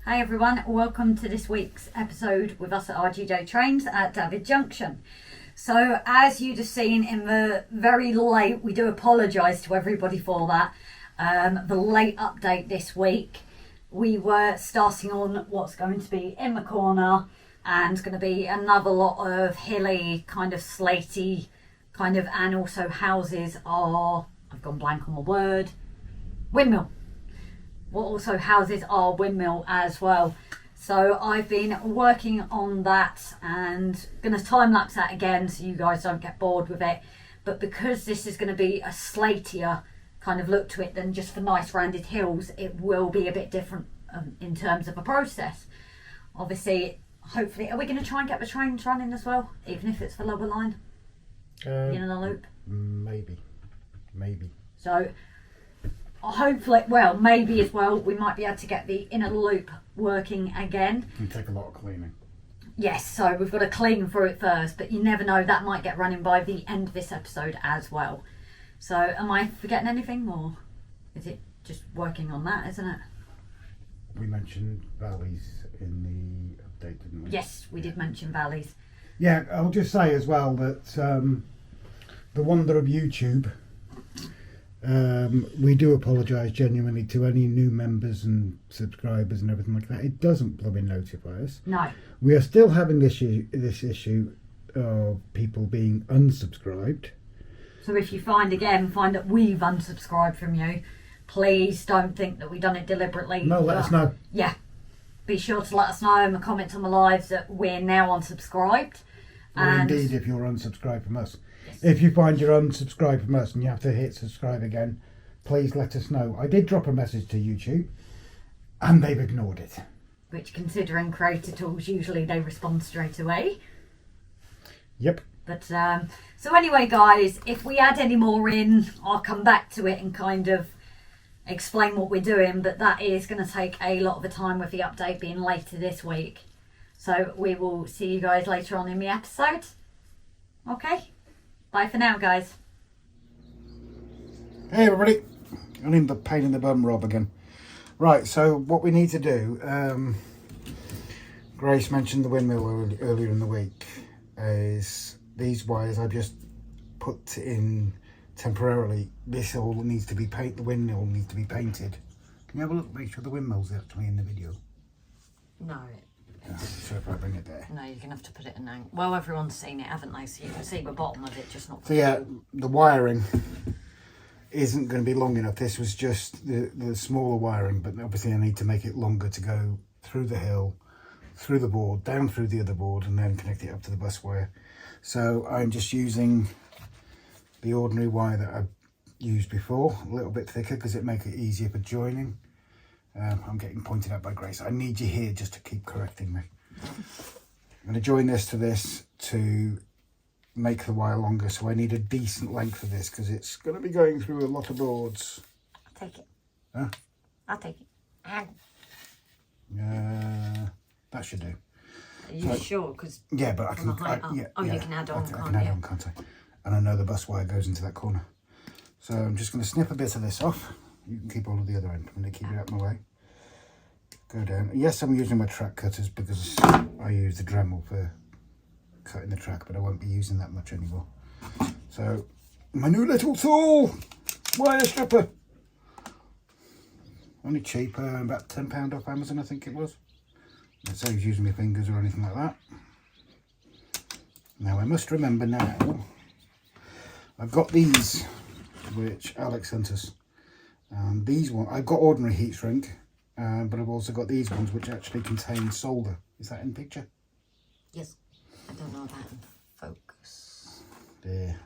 Hi everyone, welcome to this week's episode with us at RGJ Trains at David Junction. So as you'd have seen in the very late, we do apologise to everybody for that, the late update this week. We were starting on what's going to be in the corner and going to be another lot of hilly, kind of slatey, kind of, and also houses are, I've gone blank on the word, windmill. What also houses are windmill as well. So I've been working on that and going to time lapse that again so you guys don't get bored with it. But because this is going to be a slatier kind of look to it than just for nice rounded hills, it will be a bit different in terms of a process. Obviously, hopefully, are we going to try and get the trains running as well, even if it's the lower line? In the loop? Maybe. So hopefully, well, maybe as well, we might be able to get the inner loop working again. It'll take a lot of cleaning. Yes, so we've got to clean through it first, but you never know, that might get running by the end of this episode as well. So am I forgetting anything, or is it just working on that, isn't it? We mentioned valleys in the update, didn't we? Yes, we did mention valleys. Yeah, I'll just say as well that the wonder of YouTube, we do apologise genuinely to any new members and subscribers and everything like that. It doesn't blooming notify us. No. We are still having this issue of people being unsubscribed. So if you find that we've unsubscribed from you, please don't think that we've done it deliberately. No, let us know. Yeah. Be sure to let us know in the comments on the lives that we're now unsubscribed. Or and indeed if you're unsubscribed from us. Yes. If you find you're unsubscribed from us and you have to hit subscribe again, please let us know. I did drop a message to YouTube and they've ignored it. Which, considering creator tools, usually they respond straight away. Yep. But so anyway, guys, if we add any more in, I'll come back to it and kind of explain what we're doing, but that is going to take a lot of the time with the update being later this week. So we will see you guys later on in the episode. Okay, bye for now, guys. Hey everybody, I'm in the pain in the bum Rob again. Right, so what we need to do, Grace mentioned the windmill earlier in the week, is these wires I've just put in temporarily. This all needs to be painted, the windmill needs to be painted. Can you have a look, make sure the windmill's actually in the video? No. So if I bring it there. No, you're going to have to put it in now. Well, everyone's seen it, haven't they? So you can see the bottom of it, just not... So yeah, the wiring isn't going to be long enough. This was just the smaller wiring, but obviously I need to make it longer to go through the hill, through the board, down through the other board, and then connect it up to the bus wire. So I'm just using the ordinary wire that I've used before, a little bit thicker because it makes it easier for joining. I'm getting pointed out by Grace. I need you here just to keep correcting me. I'm going to join this to make the wire longer, so I need a decent length for this because it's going to be going through a lot of boards. I'll take it. Huh? I'll take it. That should do. Are you sure? Because yeah, but I can. you can add on, I can add on, can't I? And I know the bus wire goes into that corner. So I'm just going to snip a bit of this off. You can keep all of the other end. I'm going to keep it out of my way. Go down. Yes, I'm using my track cutters because I use the Dremel for cutting the track, but I won't be using that much anymore. So my new little tool, wire stripper. Only cheaper, about £10 off Amazon, I think it was. It saves using my fingers or anything like that. Now I must remember now, I've got these, which Alex sent us. These ones, I've got ordinary heat shrink, but I've also got these ones which actually contain solder. Is that in picture? yes, I don't know that in focus. There.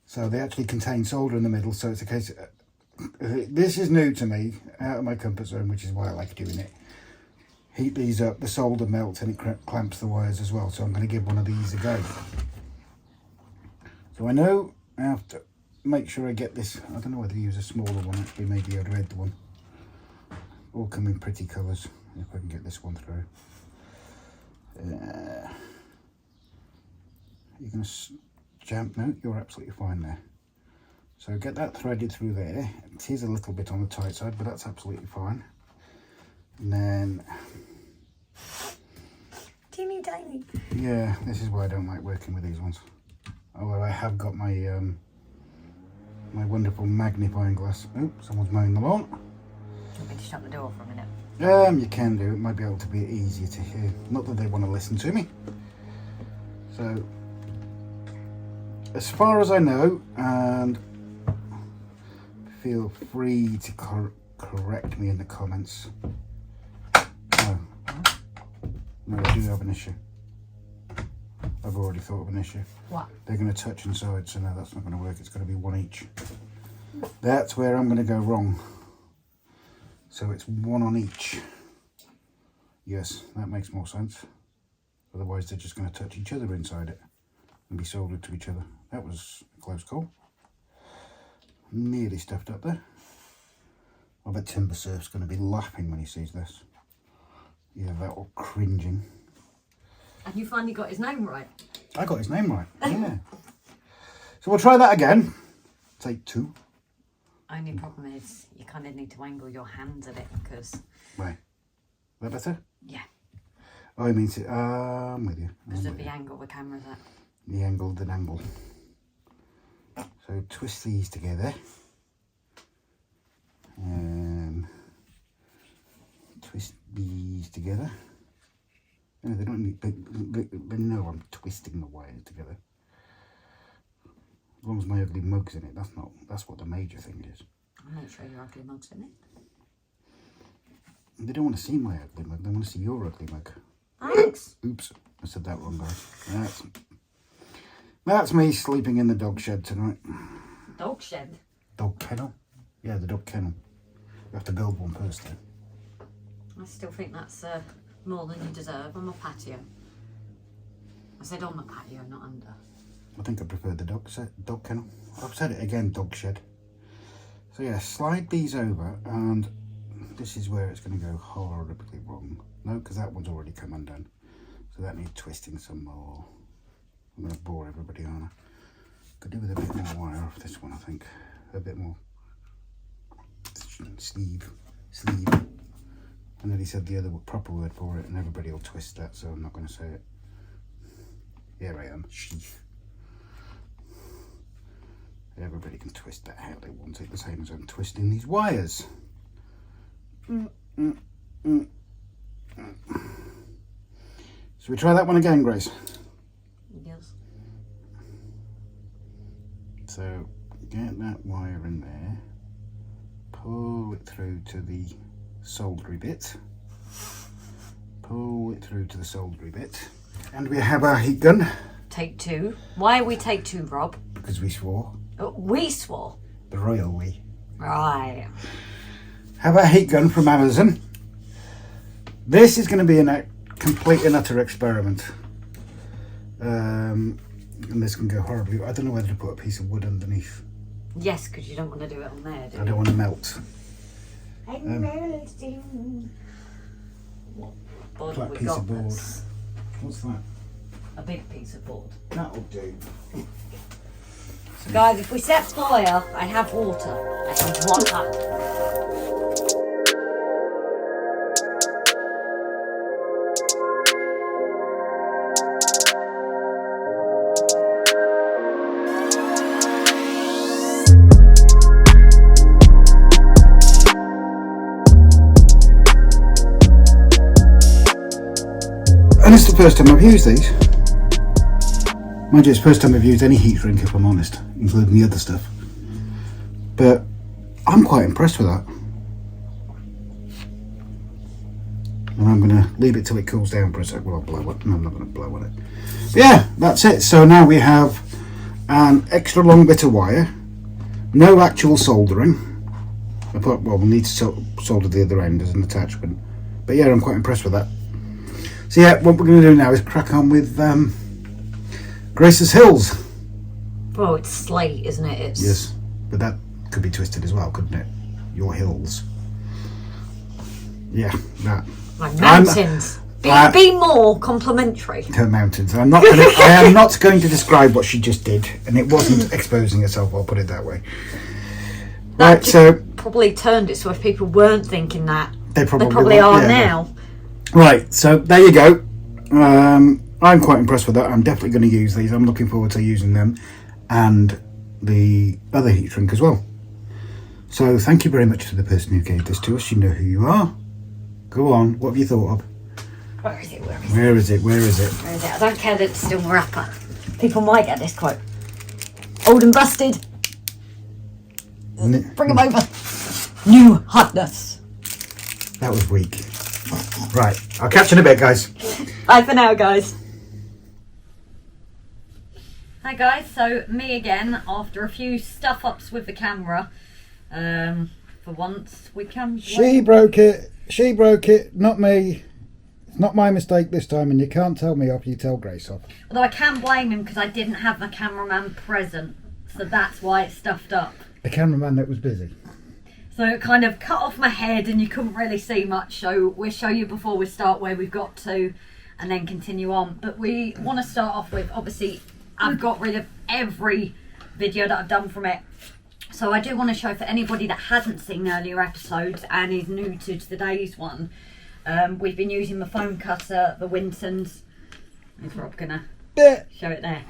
So they actually contain solder in the middle, so it's a case of, this is new to me, out of my comfort zone, which is why I like doing it. Heat these up, the solder melts and it clamps the wires as well, so I'm going to give one of these a go. So I know I have to make sure I get this. I don't know whether to use a smaller one, actually maybe a red one. All come in pretty colours, if I can get this one through. You're going to jam, no, you're absolutely fine there. So get that threaded through there. It is a little bit on the tight side, but that's absolutely fine. And then, teeny tiny. yeah, this is why I don't like working with these ones. Although I have got my my wonderful magnifying glass. Oh, someone's mowing the lawn. Do you want me to shut the door for a minute? You can do. It might be able to be easier to hear. Not that they want to listen to me. So, as far as I know, and feel free to correct me in the comments. No, I do have an issue. I've already thought of an issue. What? They're going to touch inside, so no, that's not going to work. It's going to be one each. That's where I'm going to go wrong. So it's one on each. Yes, that makes more sense. Otherwise they're just going to touch each other inside it and be soldered to each other. That was a close call. Nearly stuffed up there. I bet Timber Surf's going to be laughing when he sees this. Either that or cringing. And you finally got his name right. I got his name right, yeah. So we'll try that again. Take 2. Only problem is you kind of need to angle your hands at it because... Right. Is that better? Yeah. Oh, it means it. I'm with you. Because of the angle the camera's at. The angle, the angle. So twist these together. Twist these together. No, they don't need. They know I'm twisting the wires together. As long as my ugly mug's in it, that's what the major thing is. I'm not sure your ugly mug's in it. They don't want to see my ugly mug, they want to see your ugly mug. Thanks. Oops, I said that wrong, guys. That's me sleeping in the dog shed tonight. Dog shed? Dog kennel? Yeah, the dog kennel. You have to build one first then. I still think that's more than you deserve on the patio. I said on the patio, not under. I think I prefer the dog kennel. I've said it again, dog shed. So yeah, slide these over, and this is where it's going to go horribly wrong. No, because that one's already come undone. So that needs twisting some more. I'm going to bore everybody on. Could do with a bit more wire off this one, I think. A bit more sleeve. I nearly said the other proper word for it, and everybody will twist that, so I'm not going to say it. Here I am, sheath. Everybody can twist that how they want it, the same as I'm twisting these wires. So we try that one again, Grace? Yes. So get that wire in there, pull it through to the soldery bit, pull it through to the soldery bit, and we have our heat gun. Take 2. Why we take 2, Rob? Because we swore. We swore. The royal we. Right. Have our heat gun from Amazon. This is going to be a complete and utter experiment. And this can go horribly. I don't know whether to put a piece of wood underneath. Yes, because you don't want to do it on there, do you? I don't want to melt. I'm melting. What board have we Piece got? of board. That's What's that? a big piece of board. That'll do. So guys, if we set fire, I have water. I can want that. And it's the first time I've used these. Mind you, it's the first time I've used any heat shrink, if I'm honest, including the other stuff. But I'm quite impressed with that. And I'm going to leave it till it cools down for a sec. Well, I'll blow it. No, I'm not going to blow on it. But yeah, that's it. So now we have an extra long bit of wire. No actual soldering. Well, we'll need to solder the other end as an attachment. But yeah, I'm quite impressed with that. So yeah, what we're going to do now is crack on with Grace's Hills. Well, it's slate, isn't it? It's... Yes, but that could be twisted as well, couldn't it? Your hills. Yeah, that. My mountains. Be more complimentary. Her mountains. I am not going to describe what she just did, and it wasn't exposing herself, I'll put it that way. That right, so probably turned it so if people weren't thinking that, They probably are now. Right, so there you go. I'm quite impressed with that. I'm definitely going to use these. I'm looking forward to using them and the other heat shrink as well. So thank you very much to the person who gave this to us. You know who you are. Go on, what have you thought of? Where is it? Where is it? I don't care that it's still a wrapper. People might get this quote. Old and busted. Bring them over. New hotness. That was weak. Right, I'll catch you in a bit, guys. Bye for now, guys. Hi guys, so me again after a few stuff ups with the camera. For once we can. She broke it, not me. It's not my mistake this time, and you can't tell me off, you tell Grace off. Although I can blame him because I didn't have my cameraman present, so that's why it's stuffed up. The cameraman that was busy. So it kind of cut off my head and you couldn't really see much, so we'll show you before we start where we've got to and then continue on. But we want to start off with, obviously, I've got rid of every video that I've done from it. So I do want to show for anybody that hasn't seen earlier episodes and is new to today's one. We've been using the foam cutter, the Wintons. Is Rob gonna show it there?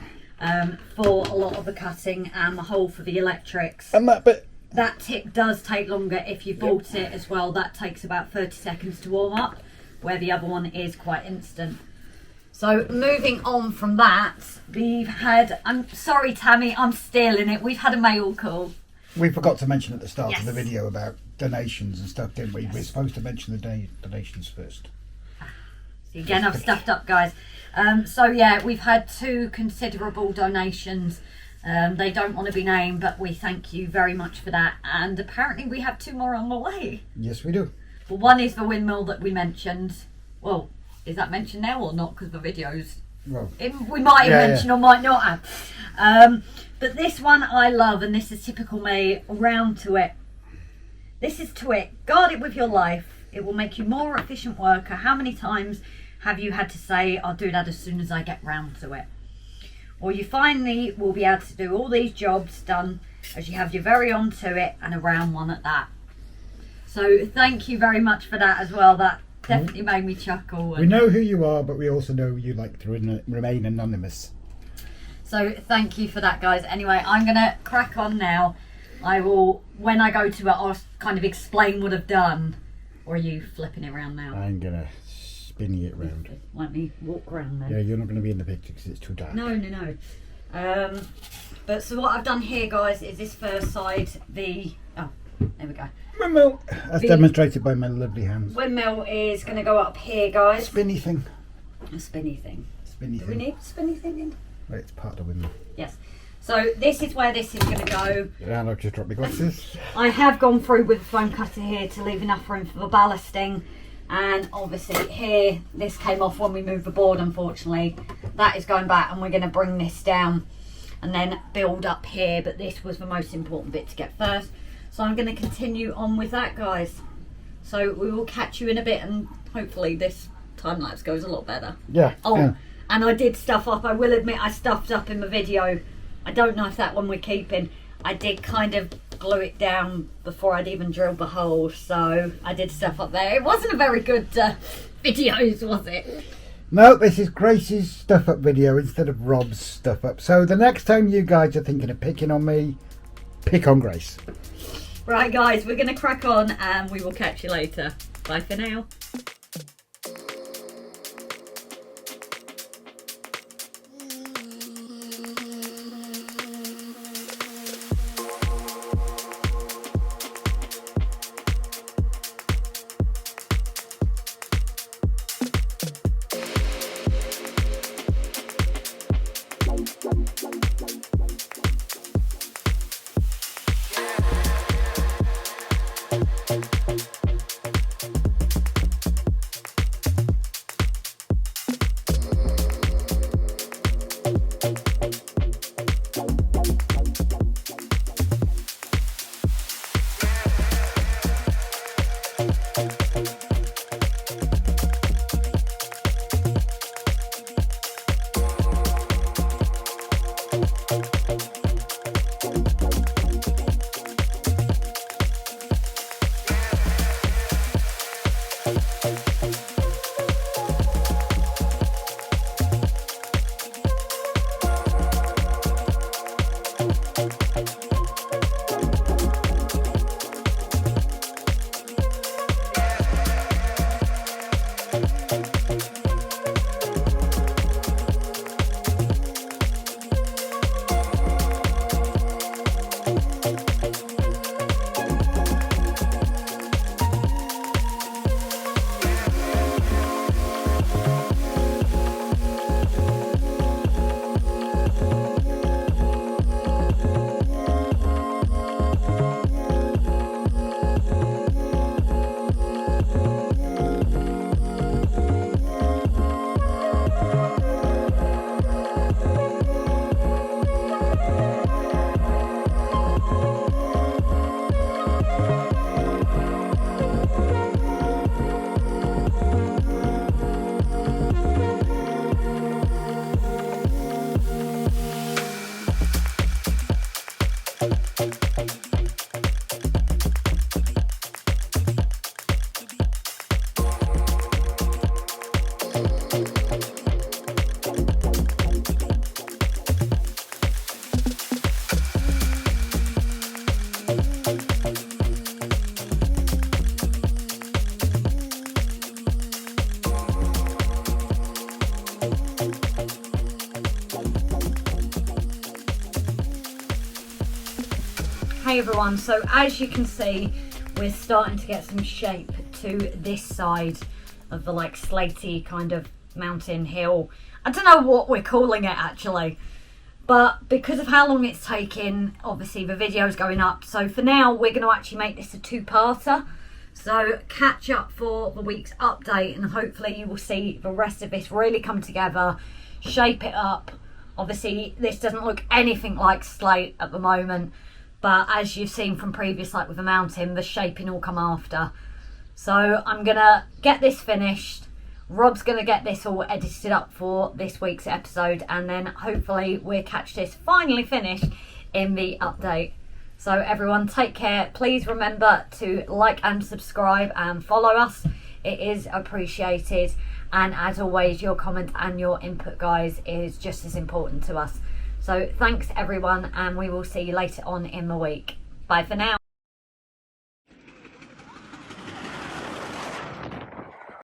For a lot of the cutting and the hole for the electrics. And that bit. That tip does take longer if you bought it as well. That takes about 30 seconds to warm up, where the other one is quite instant. So moving on from that, we've had, I'm sorry Tammy, I'm stealing it. We've had a mail call. We forgot to mention at the start Yes. of the video about donations and stuff, didn't we? Yes. We're supposed to mention the donations first. So again, I've stuffed up, guys. So yeah, we've had 2 considerable donations. They don't want to be named, but we thank you very much for that. And apparently we have 2 more on the way. Yes, we do. Well, one is the windmill that we mentioned. Well, is that mentioned now or not? Because the videos, well, we might have mentioned or might not have. But this one I love, and this is typical me. Round to it. This is to it. Guard it with your life. It will make you more efficient worker. How many times have you had to say, I'll do that as soon as I get round to it? Or you finally will be able to do all these jobs done as you have your very on to it, and a round one at that. So thank you very much for that as well. That definitely made me chuckle. We know who you are, but we also know you like to remain anonymous. So thank you for that, guys. Anyway, I'm going to crack on now. I will, when I go to it, I'll kind of explain what I've done. Or are you flipping it around now? I'm going to spin it round. Let me walk around then. Yeah, you're not going to be in the picture because it's too dark. No. But so what I've done here, guys, is this first side, oh, there we go. Windmill, as demonstrated by my lovely hands. Windmill is going to go up here, guys. Spinny thing. A spinny thing. Spinny Do thing. we need a spinny thing in? Right, it's part of the windmill. Yes. So this is where this is going to go. And I've just dropped my glasses. I have gone through with the foam cutter here to leave enough room for the ballasting. And obviously here, this came off when we moved the board, unfortunately. That is going back, and we're going to bring this down and then build up here. But this was the most important bit to get first. So I'm going to continue on with that, guys. So we will catch you in a bit, and hopefully this time lapse goes a lot better. Yeah. Oh, yeah. And I did stuff up. I will admit I stuffed up in the video. I don't know if that one we're keeping. I did kind of glue it down before I'd even drilled the hole, so I did stuff up there. It wasn't a very good videos, was it? No, this is Grace's stuff up video instead of Rob's stuff up. So the next time you guys are thinking of picking on me, pick on Grace. Right, guys, we're going to crack on and we will catch you later. Bye for now. Hey everyone, so as you can see, we're starting to get some shape to this side of the like slatey kind of mountain hill. I don't know what we're calling it actually, but because of how long it's taken, obviously the video's going up. So for now, we're going to actually make this a two-parter. So catch up for the week's update, and hopefully you will see the rest of this really come together, shape it up. Obviously, this doesn't look anything like slate at the moment, but as you've seen from previous, like with the mountain, the shaping will come after. So I'm going to get this finished. Rob's going to get this all edited up for this week's episode, and then hopefully we'll catch this finally finished in the update. So everyone, take care. Please remember to like and subscribe and follow us. It is appreciated. And as always, your comment and your input, guys, is just as important to us. So thanks everyone, and we will see you later on in the week. Bye for now.